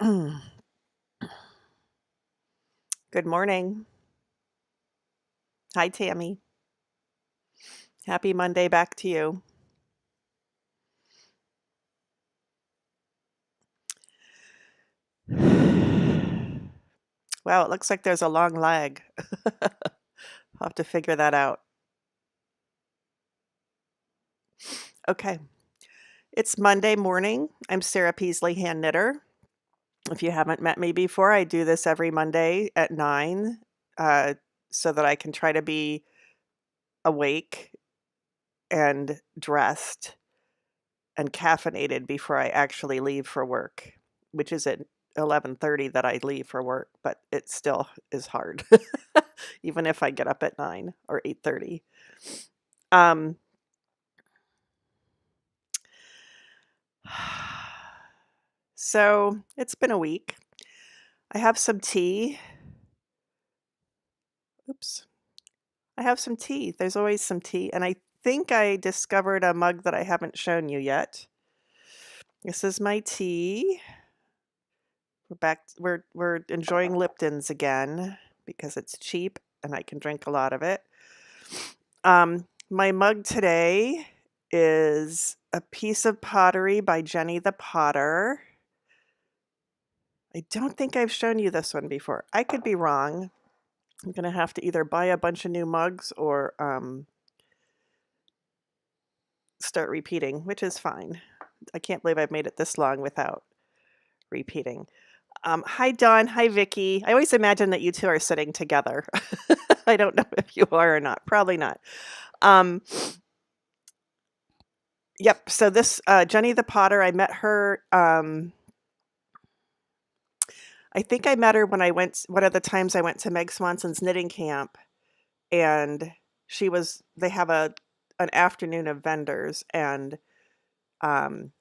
Good morning. Hi, Tammy. Happy Monday back to you. Wow, it looks like there's a long lag. I'll have to figure that out. Okay. It's Monday morning. I'm Sarah Peasley, hand knitter. If you haven't met me before, I do this every Monday at 9 uh, so that I can try to be awake and dressed and caffeinated before I actually leave for work, which is at 11:30 that I leave for work, but it still is hard, even if I get up at 9 or 8:30. Um, so it's been a week. I have some tea. Oops. I have some tea. There's always some tea, and I think I discovered a mug that I haven't shown you yet. This is my tea. We're back. We're enjoying Lipton's again because it's cheap and I can drink a lot of it. My mug today is a piece of pottery by Jenny the Potter. I don't think I've shown you this one before. I could be wrong. I'm going to have to either buy a bunch of new mugs or start repeating, which is fine. I can't believe I've made it this long without repeating. Hi, Dawn. Hi, Vicky. I always imagine that you two are sitting together. I don't know if you are or not. Probably not. Yep. So this Jenny the Potter, I met her. I think I met her when I went. One of the times I went to Meg Swanson's knitting camp, and they have an afternoon of vendors, and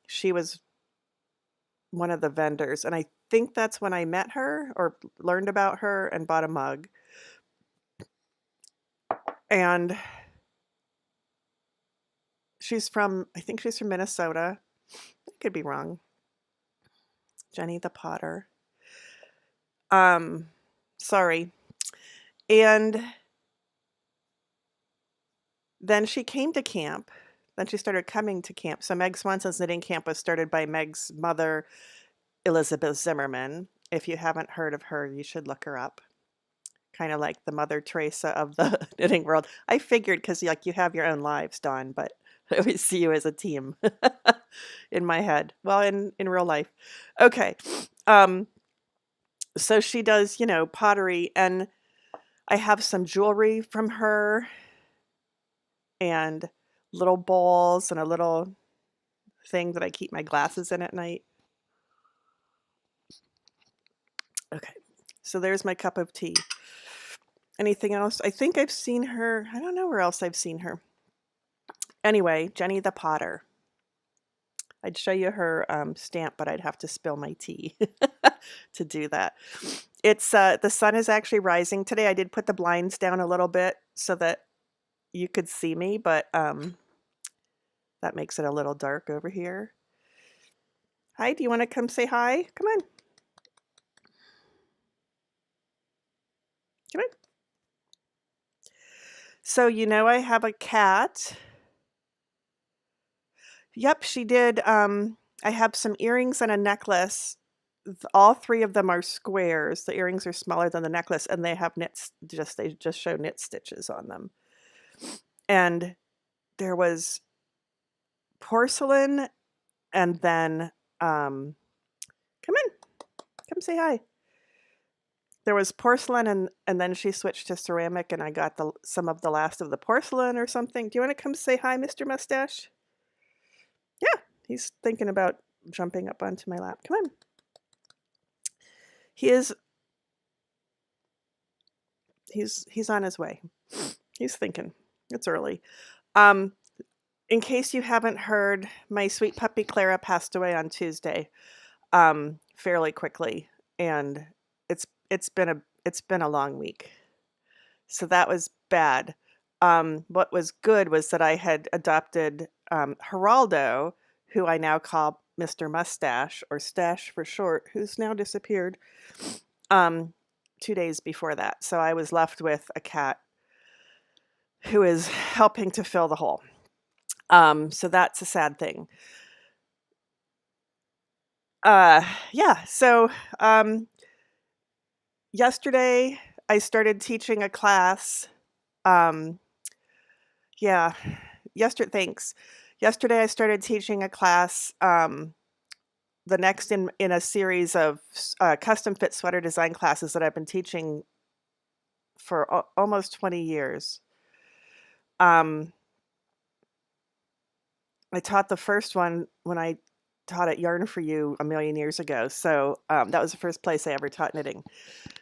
she was one of the vendors, and I think that's when I met her or learned about her and bought a mug. And I think she's from Minnesota. I could be wrong. Jenny the Potter. Sorry. And then she came to camp. Then she started coming to camp. So Meg Swanson's knitting camp was started by Meg's mother, Elizabeth Zimmerman. If you haven't heard of her, you should look her up. Kind of like the Mother Teresa of the knitting world. I figured because you have your own lives, Dawn, but I always see you as a team in my head. Well, in real life. Okay. So she does, pottery, and I have some jewelry from her and little bowls and a little thing that I keep my glasses in at night. Okay. So there's my cup of tea. Anything else? I think I've seen her. I don't know where else I've seen her. Anyway, Jenny the Potter. I'd show you her stamp, but I'd have to spill my tea to do that. It's the sun is actually rising today. I did put the blinds down a little bit so that you could see me, but that makes it a little dark over here. Hi, do you want to come say hi? Come on. Come on. So I have a cat. Yep, she did. I have some earrings and a necklace. All three of them are squares. The earrings are smaller than the necklace, and they have they just show knit stitches on them. And there was porcelain, and then come in, come say hi. There was porcelain, and then she switched to ceramic, and I got some of the last of the porcelain or something. Do you want to come say hi, Mr. Moustache? Yeah, he's thinking about jumping up onto my lap. Come on. He's on his way. He's thinking. It's early. In case you haven't heard, my sweet puppy Clara passed away on Tuesday, fairly quickly, and it's been a long week. So that was bad. What was good was that I had adopted Geraldo, who I now call Mr. Moustache, or Stash for short, who's now disappeared, um, 2 days before that. So I was left with a cat who is helping to fill the hole. So that's a sad thing. Yeah, so yesterday I started teaching a class. Yeah, thanks. Yesterday I started teaching a class, the next in a series of custom fit sweater design classes that I've been teaching for almost 20 years. I taught the first one when I taught at Yarn for You a million years ago. So that was the first place I ever taught knitting.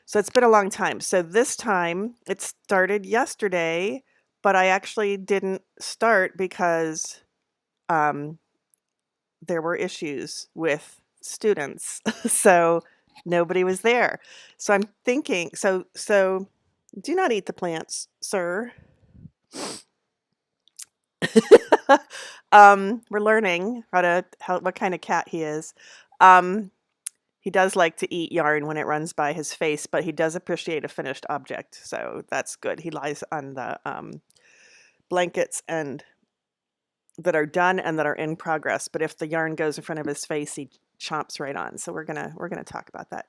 So it's been a long time. So this time it started yesterday, but I actually didn't start because there were issues with students. So nobody was there. So I'm thinking, so do not eat the plants, sir. We're learning what kind of cat he is. He does like to eat yarn when it runs by his face, but he does appreciate a finished object, so that's good. He lies on the blankets and that are done and that are in progress. But if the yarn goes in front of his face, he chomps right on. So we're gonna talk about that.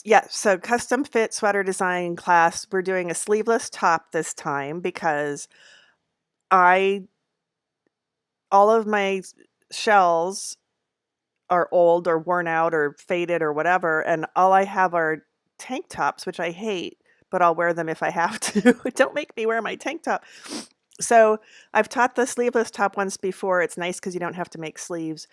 Yeah, so custom fit sweater design class. We're doing a sleeveless top this time because all of my shells are old or worn out or faded or whatever, and all I have are tank tops, which I hate, but I'll wear them if I have to. Don't make me wear my tank top. So I've taught the sleeveless top once before. It's nice because you don't have to make sleeves.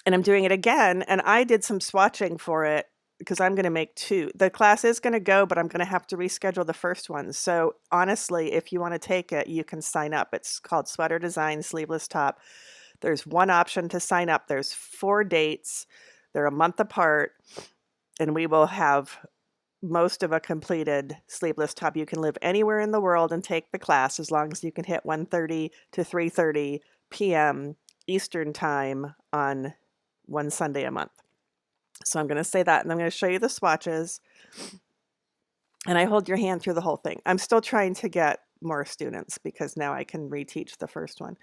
And I'm doing it again, and I did some swatching for it because I'm going to make 2. The class is going to go, but I'm going to have to reschedule the first one. So honestly, if you want to take it, you can sign up. It's called Sweater Design Sleeveless Top. There's one option to sign up. There's 4 dates. They're a month apart, and we will have most of a completed sleeveless top. You can live anywhere in the world and take the class as long as you can hit 1:30 to 3:30 p.m. Eastern time on one Sunday a month. So I'm going to say that, and I'm going to show you the swatches, and I hold your hand through the whole thing. I'm still trying to get more students because now I can reteach the first one.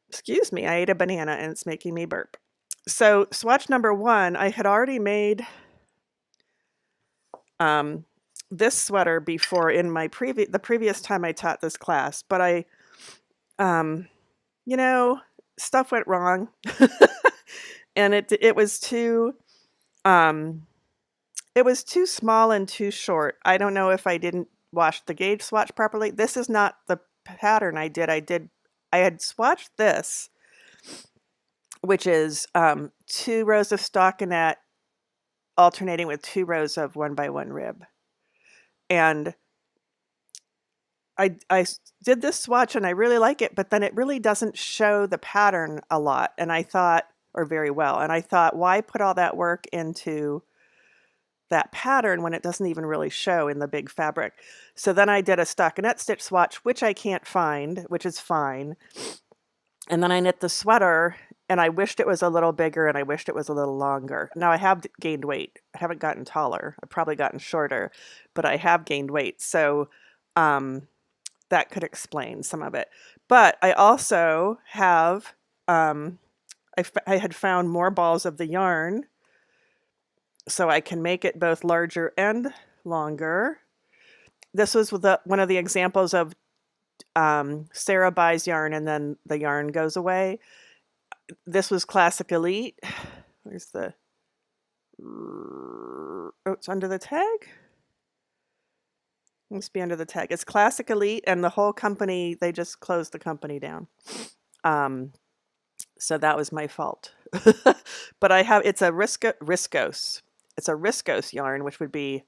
Excuse me, I ate a banana and it's making me burp. So swatch number 1, I had already made this sweater before in my the previous time I taught this class, but I, you know, stuff went wrong. And it was too small and too short. I don't know if I didn't wash the gauge swatch properly. This is not the pattern I did. I had swatched this, which is 2 rows of stockinette alternating with 2 rows of 1x1 rib. And I did this swatch and I really like it, but then it really doesn't show the pattern a lot. And I thought, or very well, and I thought, why put all that work into that pattern when it doesn't even really show in the big fabric? So then I did a stockinette stitch swatch, which I can't find, which is fine. And then I knit the sweater, and I wished it was a little bigger and I wished it was a little longer. Now I have gained weight. I haven't gotten taller. I've probably gotten shorter, but I have gained weight. So that could explain some of it. But I also have, I had found more balls of the yarn, so I can make it both larger and longer. This was one of the examples of Sarah buys yarn and then the yarn goes away. This was Classic Elite. Where's the... Oh, it's under the tag? Must be under the tag. It's Classic Elite, and the whole company, they just closed the company down. So that was my fault. But it's a Riscose. It's a Riscose yarn, which would be,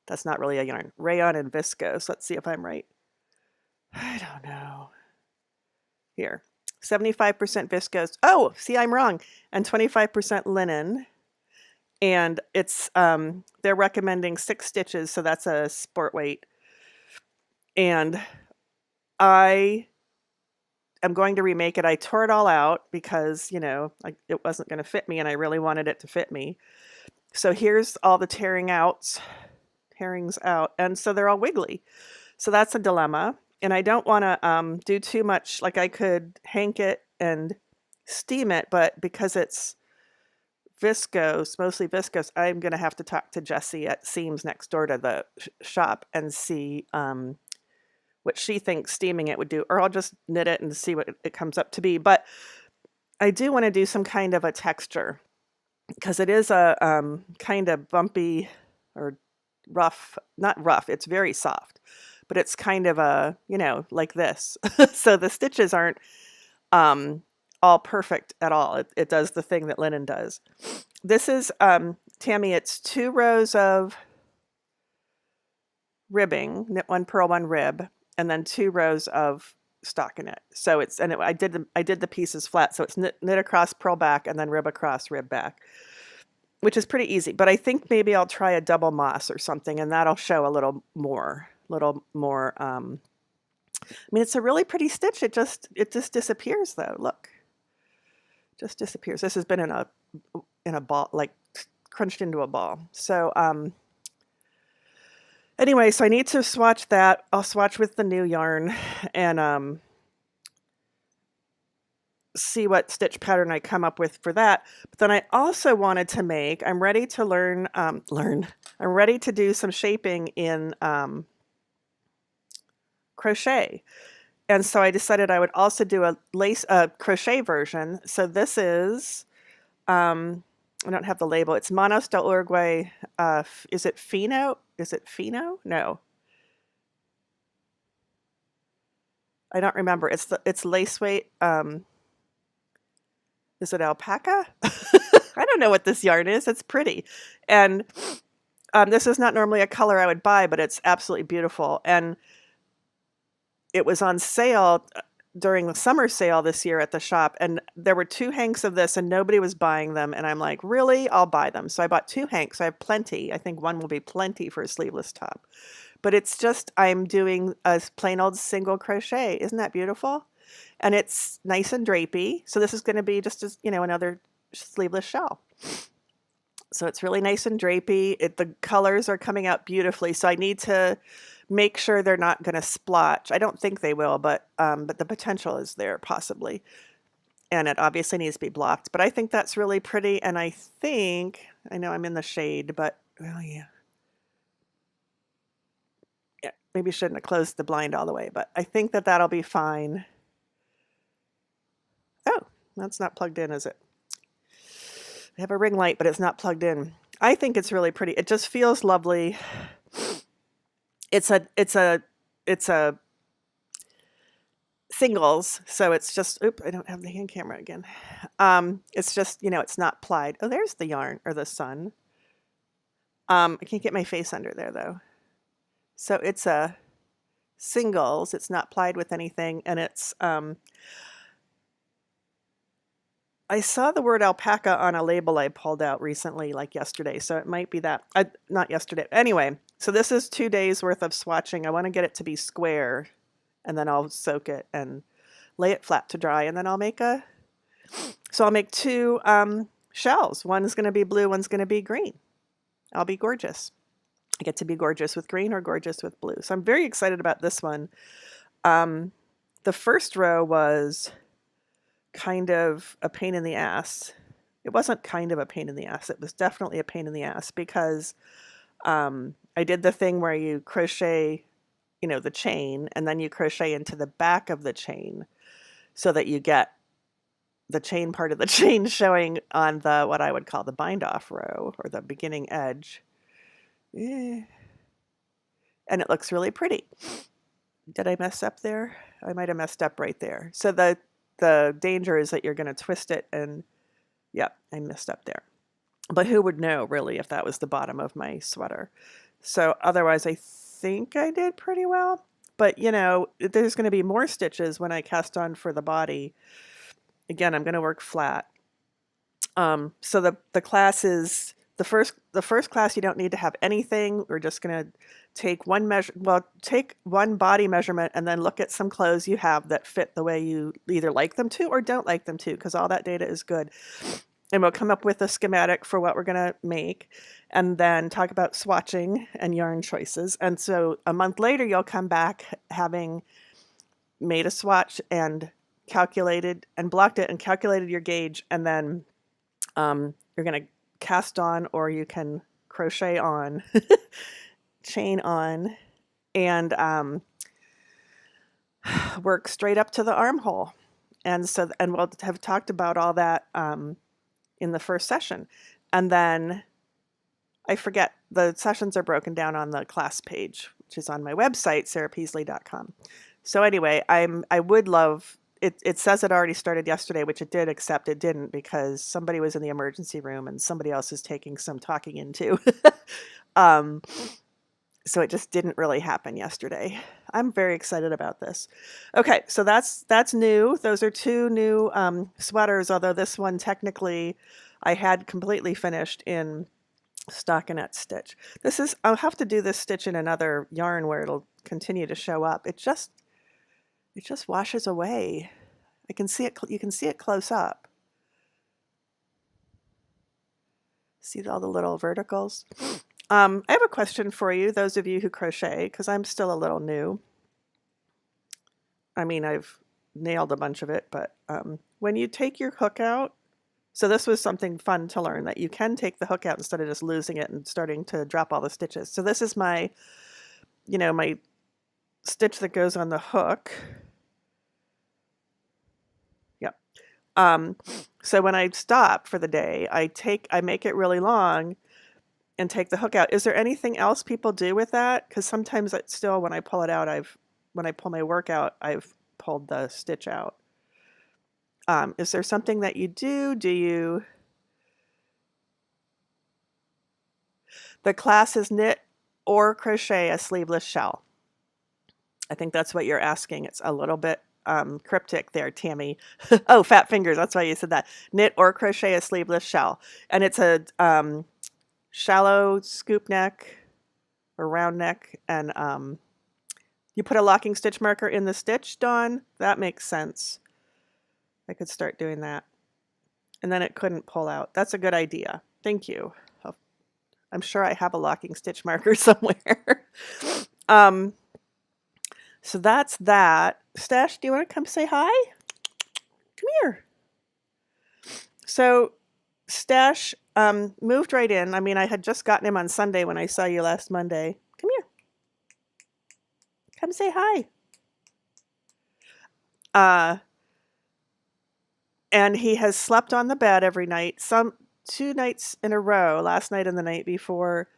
that's not really a yarn. Rayon and viscose. Let's see if I'm right. I don't know. Here. 75% viscose. Oh, see, I'm wrong. And 25% linen. And it's, they're recommending 6 stitches, so that's a sport weight. And I I'm going to remake it. I tore it all out because, it wasn't going to fit me and I really wanted it to fit me. So here's all the tearings out. And so they're all wiggly. So that's a dilemma. And I don't want to do too much. Like I could hank it and steam it, but because it's viscose, mostly viscose, I'm going to have to talk to Jessie at Seams next door to the shop and see what she thinks steaming it would do, or I'll just knit it and see what it comes up to be. But I do want to do some kind of a texture because it is a kind of bumpy or rough, not rough, it's very soft, but it's kind of a, like this. So the stitches aren't all perfect at all. It does the thing that linen does. This is, Tammy, it's 2 rows of ribbing, knit 1 purl 1 rib, and then 2 rows of stockinette. So it's, and I did the pieces flat, so it's knit across, purl back, and then rib across, rib back, which is pretty easy. But I think maybe I'll try a double moss or something, and that'll show a little more. I mean, it's a really pretty stitch. It just disappears though. Look, just disappears. This has been in a ball, like crunched into a ball. So anyway, so I need to swatch that. I'll swatch with the new yarn and see what stitch pattern I come up with for that. But then I also wanted to make, I'm ready to I'm ready to do some shaping in crochet. And so I decided I would also do a crochet version. So this is, I don't have the label. It's Manos del Uruguay. Is it Fino? Is it Fino? No. I don't remember. It's lace weight. Is it alpaca? I don't know what this yarn is. It's pretty. And this is not normally a color I would buy, but it's absolutely beautiful. And it was on sale during the summer sale this year at the shop. And there were 2 hanks of this and nobody was buying them. And I'm like, really? I'll buy them. So I bought 2 hanks. I have plenty. I think one will be plenty for a sleeveless top. But it's just, I'm doing a plain old single crochet. Isn't that beautiful? And it's nice and drapey. So this is going to be just as, another sleeveless shell. So it's really nice and drapey. The colors are coming out beautifully. So I need to make sure they're not going to splotch. I don't think they will, but the potential is there possibly. And it obviously needs to be blocked. But I think that's really pretty. And I know I'm in the shade, but well, yeah. Yeah, maybe shouldn't have closed the blind all the way, but I think that'll be fine. Oh, that's not plugged in, is it? I have a ring light, but it's not plugged in. I think it's really pretty. It just feels lovely. It's a singles, so it's just, I don't have the hand camera again. It's just, it's not plied. Oh, there's the yarn or the sun. I can't get my face under there though. So it's a singles. It's not plied with anything, and it's I saw the word alpaca on a label I pulled out recently, like yesterday, so it might be that. Not yesterday. Anyway, so this is 2 days worth of swatching. I want to get it to be square, and then I'll soak it and lay it flat to dry, and then I'll make I'll make 2 shells. One's going to be blue, one's going to be green. I'll be gorgeous. I get to be gorgeous with green or gorgeous with blue. So I'm very excited about this one. The first row was kind of a pain in the ass. It wasn't kind of a pain in the ass. It was definitely a pain in the ass because I did the thing where you crochet, the chain, and then you crochet into the back of the chain so that you get the chain part of the chain showing on the, what I would call the bind off row or the beginning edge. And it looks really pretty. Did I mess up there? I might have messed up right there. So the danger is that you're going to twist it and, yep, I messed up there. But who would know, really, if that was the bottom of my sweater? So otherwise, I think I did pretty well. But, there's going to be more stitches when I cast on for the body. Again, I'm going to work flat. So the class is the first class, you don't need to have anything. We're just going to take one body measurement and then look at some clothes you have that fit the way you either like them to or don't like them to, because all that data is good. And we'll come up with a schematic for what we're going to make, and then talk about swatching and yarn choices. And so a month later, you'll come back having made a swatch and calculated and blocked it and calculated your gauge, and then you're going to cast on, or you can crochet on, chain on, and work straight up to the armhole. And we'll have talked about all that in the first session. And then I forget, the sessions are broken down on the class page, which is on my website, sarahpeasley.com. So anyway, I would love it. It says it already started yesterday, which it did, except it didn't, because somebody was in the emergency room and somebody else is taking some talking into. So it just didn't really happen yesterday. I'm very excited about this. Okay, so that's new. Those are 2 new sweaters, although this one technically I had completely finished in stockinette stitch. I'll have to do this stitch in another yarn where it'll continue to show up. It just washes away. I can see it. You can see it close up. See all the little verticals? I have a question for you, those of you who crochet, because I'm still a little new. I mean, I've nailed a bunch of it, but when you take your hook out, so this was something fun to learn, that you can take the hook out instead of just losing it and starting to drop all the stitches. So this is my stitch that goes on the hook. Yep. So when I stop for the day, I make it really long and take the hook out. Is there anything else people do with that? Because sometimes still, when I pull it out, when I pull my work out, I've pulled the stitch out. Is there something that you do? The class is knit or crochet a sleeveless shell. I think that's what you're asking. It's a little bit cryptic there, Tammy. Oh, fat fingers. That's why you said that. Knit or crochet a sleeveless shell. And it's a shallow scoop neck or round neck, and you put a locking stitch marker in the stitch, Dawn. That makes sense. I could start doing that. And then it couldn't pull out. That's a good idea. Thank you. I'm sure I have a locking stitch marker somewhere. So that's that. Stash, do you want to come say hi? Come here. So Stash moved right in. I mean, I had just gotten him on Sunday when I saw you last Monday. Come here. Come say hi. And he has slept on the bed every night, 2 nights in a row, last night and the night before.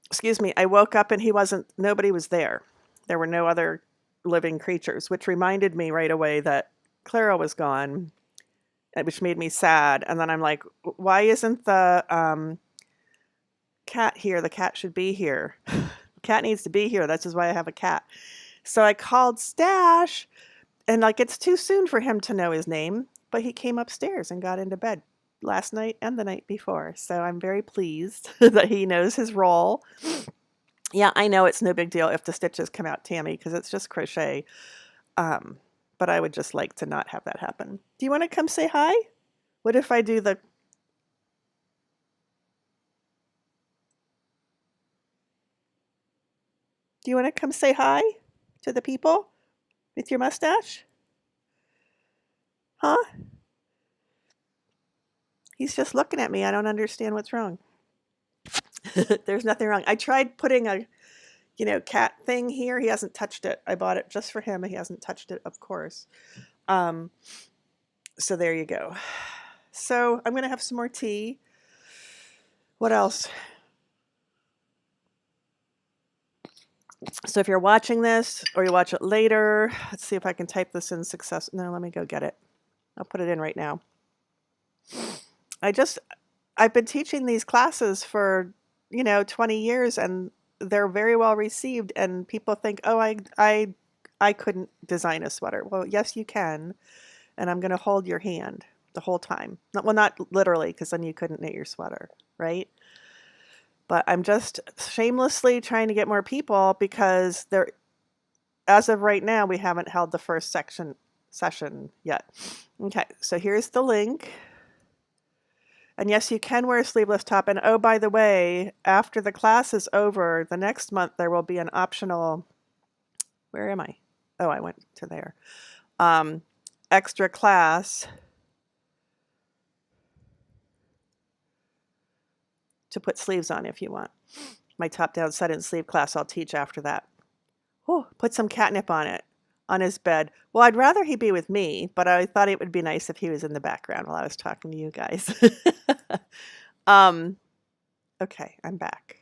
Excuse me, I woke up and nobody was there. There were no other living creatures, which reminded me right away that Clara was gone, which made me sad. And then I'm like, why isn't the cat here? The cat should be here. The cat needs to be here. That's just why I have a cat. So I called Stash, and it's too soon for him to know his name, but he came upstairs and got into bed last night and the night before. So I'm very pleased that he knows his role. Yeah, I know it's no big deal if the stitches come out, Tammy, because it's just crochet. But I would just like to not have that happen. Do you want to come say hi? What if I do the... Do you want to come say hi to the people with your mustache? Huh? He's just looking at me. I don't understand what's wrong. There's nothing wrong. I tried putting a, cat thing here. He hasn't touched it. I bought it just for him. He hasn't touched it, of course. So there you go. So I'm going to have some more tea. What else? So if you're watching this or you watch it later, let's see if I can type this in success. No, let me go get it. I'll put it in right now. I've been teaching these classes for, 20 years, and they're very well received, and people think, oh, I couldn't design a sweater. Well, yes, you can, and I'm going to hold your hand. the whole time. Well, not literally, because then you couldn't knit your sweater, right? But I'm just shamelessly trying to get more people because there, as of right now, we haven't held the first session yet. Okay, so here's the link. And yes, you can wear a sleeveless top. And oh, by the way, after the class is over, the next month there will be an optional, where am I? Oh, I went to there. Extra class to put sleeves on if you want. My top-down set-in sleeve class I'll teach after that. Oh, put some catnip on it, on his bed. Well, I'd rather he be with me, but I thought it would be nice if he was in the background while I was talking to you guys. Okay, I'm back.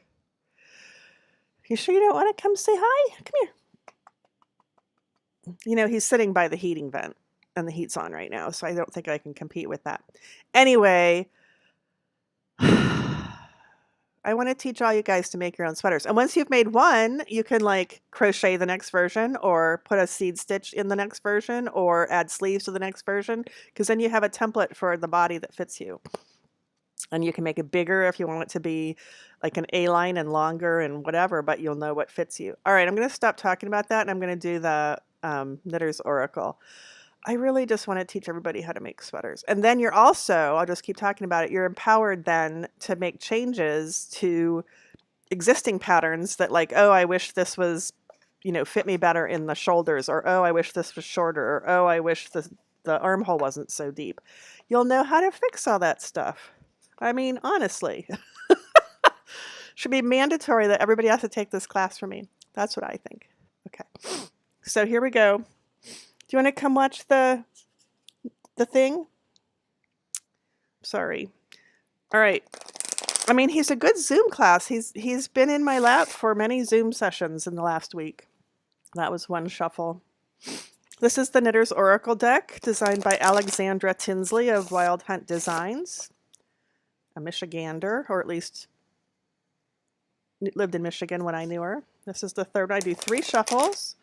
You sure you don't want to come say hi? Come here. You know, he's sitting by the heating vent, and the heat's on right now, so I don't think I can compete with that. Anyway, I want to teach all you guys to make your own sweaters. And once you've made one, you can like crochet the next version or put a seed stitch in the next version or add sleeves to the next version, because then you have a template for the body that fits you. And you can make it bigger if you want it to be like an A-line and longer and whatever, but you'll know what fits you. All right, I'm going to stop talking about that and I'm going to do the Knitter's Oracle. I really just want to teach everybody how to make sweaters. And then you're also, I'll just keep talking about it, you're empowered then to make changes to existing patterns that like, oh, I wish this was, you know, fit me better in the shoulders, or oh, I wish this was shorter, or oh, I wish the armhole wasn't so deep. You'll know how to fix all that stuff. I mean, honestly. Should be mandatory that everybody has to take this class from me. That's what I think. Okay. So here we go. Do you want to come watch the thing? Sorry. All right. I mean, he's a good Zoom class. He's been in my lap for many Zoom sessions in the last week. That was one shuffle. This is the Knitter's Oracle deck, designed by Alexandra Tinsley of Wild Hunt Designs, a Michigander, or at least lived in Michigan when I knew her. This is the third. I do 3 shuffles.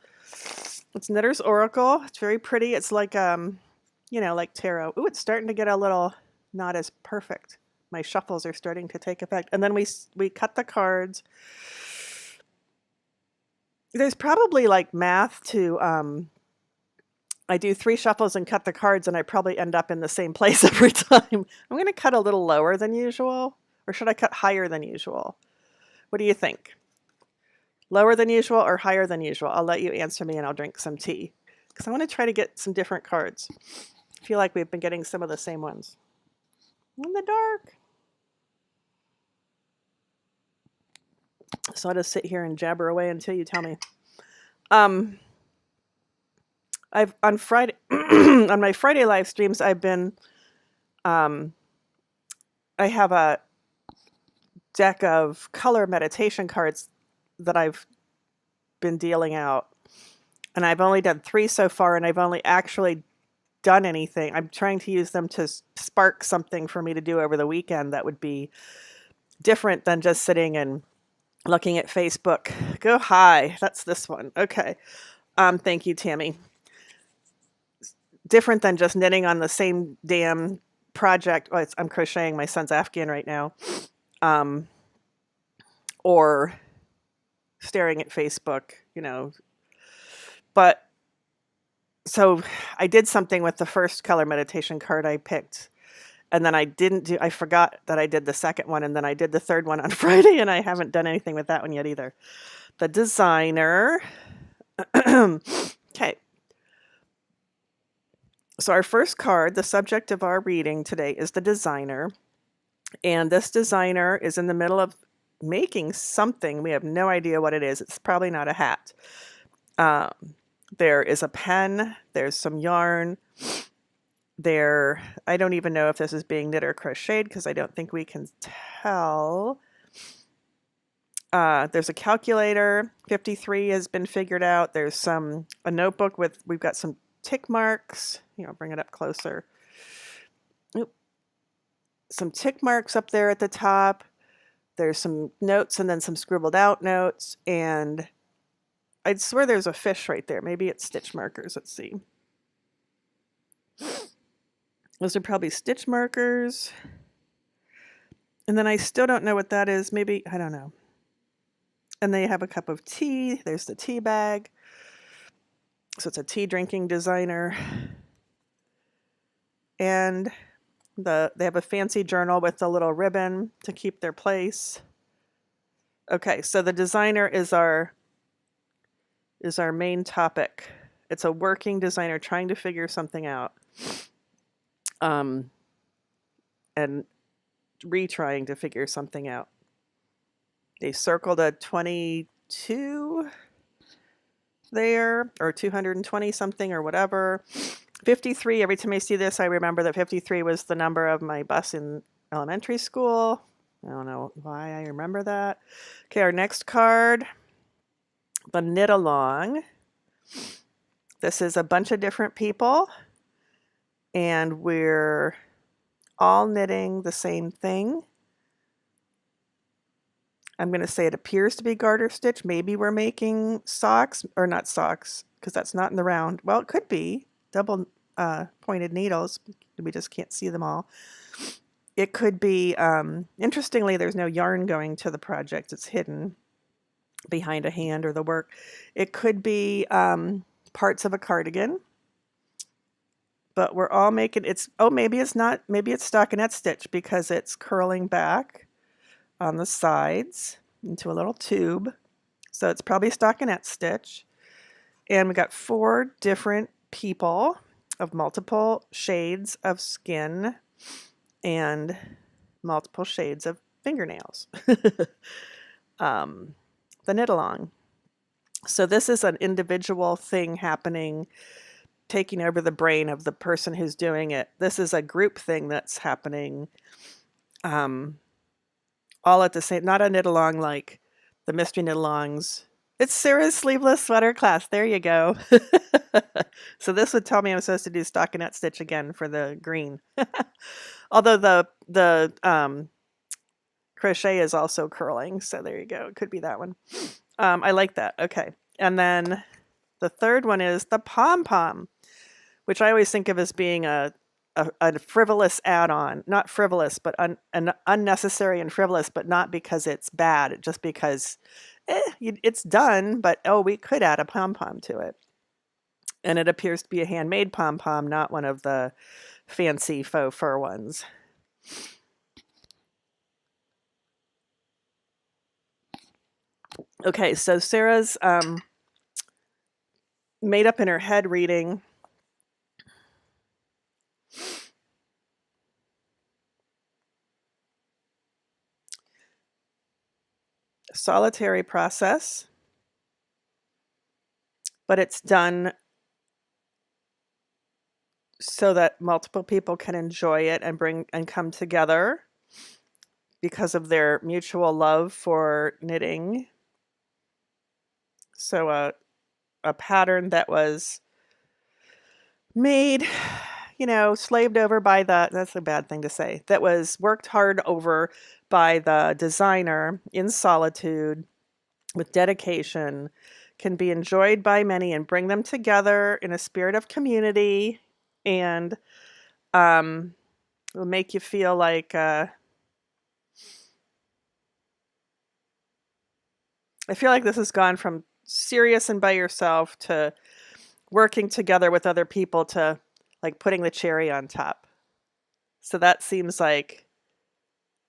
It's Knitter's Oracle. It's very pretty. It's like, you know, like tarot. Ooh, it's starting to get a little not as perfect. My shuffles are starting to take effect. And then we cut the cards. There's probably like math to, I do 3 shuffles and cut the cards and I probably end up in the same place every time. I'm going to cut a little lower than usual, or should I cut higher than usual? What do you think? Lower than usual or higher than usual? I'll let you answer me and I'll drink some tea, because I want to try to get some different cards. I feel like we've been getting some of the same ones. In the dark. So I'll just sit here and jabber away until you tell me. I've on Friday on my Friday live streams, I've been I have a deck of color meditation cards that I've been dealing out, and I've only done 3 so far, and I've only actually done anything. I'm trying to use them to spark something for me to do over the weekend that would be different than just sitting and looking at Facebook. Go high. That's this one. Okay. Thank you, Tammy. Different than just knitting on the same damn project. Oh, I'm crocheting my son's Afghan right now. Or staring at Facebook, you know. But so I did something with the first color meditation card I picked. And then I forgot that I did the second one, and then I did the third one on Friday, and I haven't done anything with that one yet either. The designer. Okay. So our first card, the subject of our reading today, is the designer. And this designer is in the middle of making something. We have no idea what it is. It's probably not a hat. There is a pen. There's some yarn. I don't even know if this is being knit or crocheted because I don't think we can tell. There's a calculator. 53 has been figured out. There's a notebook we've got some tick marks. Here, I'll bring it up closer. Oop. Some tick marks up there at the top. There's some notes and then some scribbled out notes. And I'd swear there's a fish right there. Maybe it's stitch markers. Let's see. Those are probably stitch markers. And then I still don't know what that is. Maybe, I don't know. And they have a cup of tea. There's the tea bag. So it's a tea drinking designer. And they have a fancy journal with a little ribbon to keep their place. Okay, so the designer is our main topic. It's a working designer trying to figure something out. And retrying to figure something out. They circled a 22 there, or 220 something or whatever. 53, every time I see this, I remember that 53 was the number of my bus in elementary school. I don't know why I remember that. Okay, our next card, the knit along. This is a bunch of different people, and we're all knitting the same thing. I'm going to say it appears to be garter stitch. Maybe we're making socks, or not socks, because that's not in the round. Well, it could be double pointed needles. We just can't see them all. It could be, interestingly, there's no yarn going to the project. It's hidden behind a hand or the work. It could be parts of a cardigan. But we're all making, maybe it's not, maybe it's stockinette stitch because it's curling back on the sides into a little tube. So it's probably stockinette stitch. And we got 4 different people of multiple shades of skin and multiple shades of fingernails. The knit along. So this is an individual thing happening, taking over the brain of the person who's doing it. This is a group thing that's happening all at the same, not a knit along like the mystery knit alongs. It's Sarah's sleeveless sweater class. There you go. So this would tell me I'm supposed to do stockinette stitch again for the green. Although the crochet is also curling. So there you go. It could be that one. I like that. Okay. And then the third one is the pom-pom, which I always think of as being a frivolous add-on. Not frivolous, but unnecessary and frivolous, but not because it's bad, just because it's done, but we could add a pom-pom to it. And it appears to be a handmade pom-pom, not one of the fancy faux fur ones. Okay, so Sarah's made up in her head reading solitary process, but it's done so that multiple people can enjoy it and come together because of their mutual love for knitting. So a pattern that was made, slaved over by that's a bad thing to say, that was worked hard over by the designer in solitude with dedication, can be enjoyed by many and bring them together in a spirit of community, and will make you feel like I feel like this has gone from serious and by yourself to working together with other people to like putting the cherry on top. So that seems like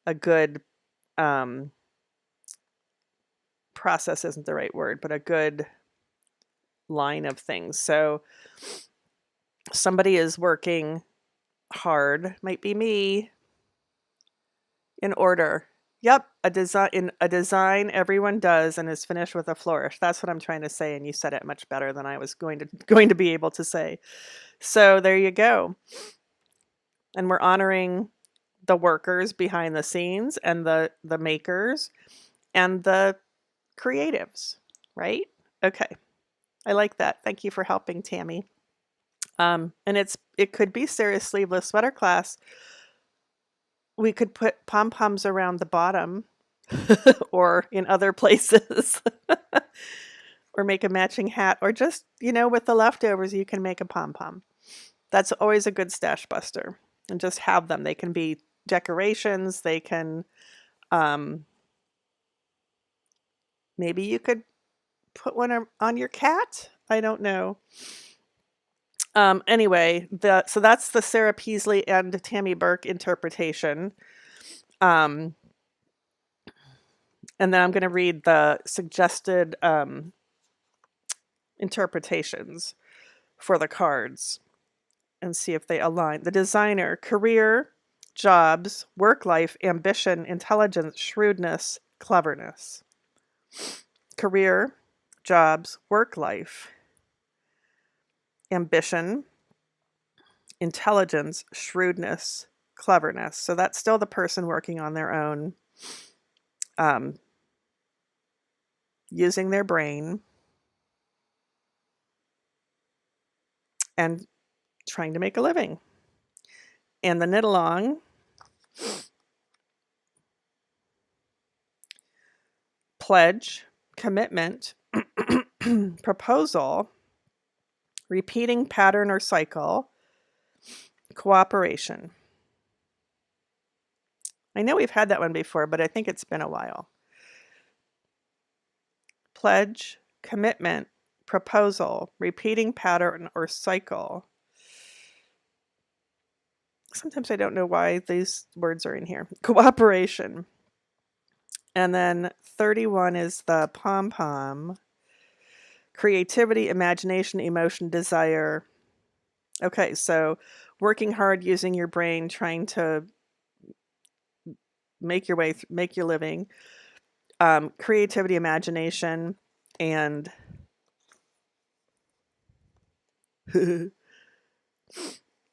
a good process isn't the right word, but a good line of things. So somebody is working hard, might be me, in order. Yep, a design everyone does and is finished with a flourish. That's what I'm trying to say, and you said it much better than I was going to be able to say. So there you go. And we're honoring the workers behind the scenes and the makers and the creatives, right? Okay. I like that. Thank you for helping, Tammy. And it could be Sarah's sleeveless sweater class. We could put pom-poms around the bottom or in other places or make a matching hat, or just, with the leftovers, you can make a pom-pom. That's always a good stash buster. and just have them. They can be decorations. They can, maybe you could put one on your cat. I don't know. Anyway, so that's the Sarah Peasley and Tammy Burke interpretation. And then I'm going to read the suggested interpretations for the cards and see if they align. The designer: career, jobs, work life, ambition, intelligence, shrewdness, cleverness. Career, jobs, work life, ambition, intelligence, shrewdness, cleverness. So that's still the person working on their own, using their brain and trying to make a living. And the knit along: pledge, commitment, proposal, repeating pattern or cycle, cooperation. I know we've had that one before, but I think it's been a while. Pledge, commitment, proposal, repeating pattern or cycle. Sometimes I don't know why these words are in here. Cooperation. And then 31 is the pom-pom. Creativity, imagination, emotion, desire. Okay, so working hard, using your brain, trying to make your way, make your living. Creativity, imagination, and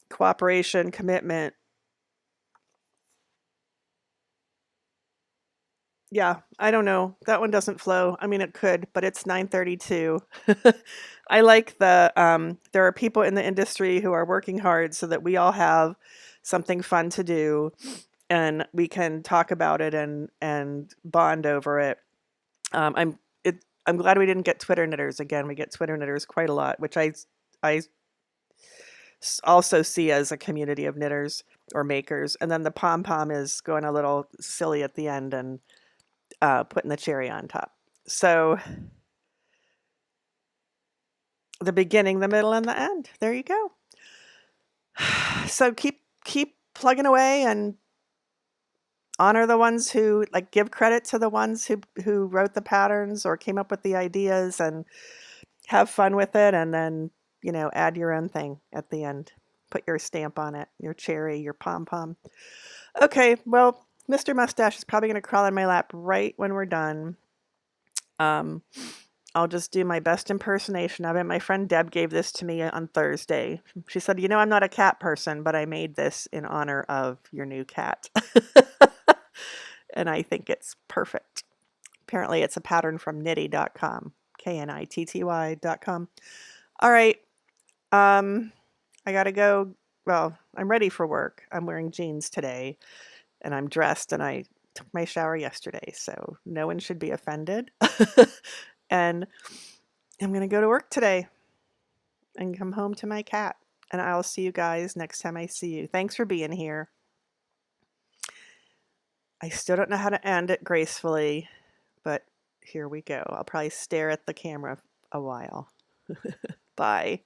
cooperation, commitment. Yeah, I don't know. That one doesn't flow. I mean, it could, but it's 9:32. I like there are people in the industry who are working hard so that we all have something fun to do and we can talk about it and bond over it. I'm glad we didn't get Twitter knitters again. We get Twitter knitters quite a lot, which I also see as a community of knitters or makers. And then the pom pom is going a little silly at the end and putting the cherry on top. So the beginning, the middle, and the end. There you go. So keep plugging away and honor the ones who, like, give credit to the ones who wrote the patterns or came up with the ideas, and have fun with it, and then, add your own thing at the end. Put your stamp on it, your cherry, your pom-pom. Okay, well, Mr. Moustache is probably going to crawl in my lap right when we're done. I'll just do my best impersonation of it. My friend Deb gave this to me on Thursday. She said, I'm not a cat person, but I made this in honor of your new cat. And I think it's perfect. Apparently it's a pattern from knitty.com, knitty.com. All right. I gotta go. Well, I'm ready for work. I'm wearing jeans today and I'm dressed, and I took my shower yesterday, so no one should be offended. And I'm gonna go to work today and come home to my cat. And I'll see you guys next time I see you. Thanks for being here. I still don't know how to end it gracefully, but here we go. I'll probably stare at the camera a while. Bye.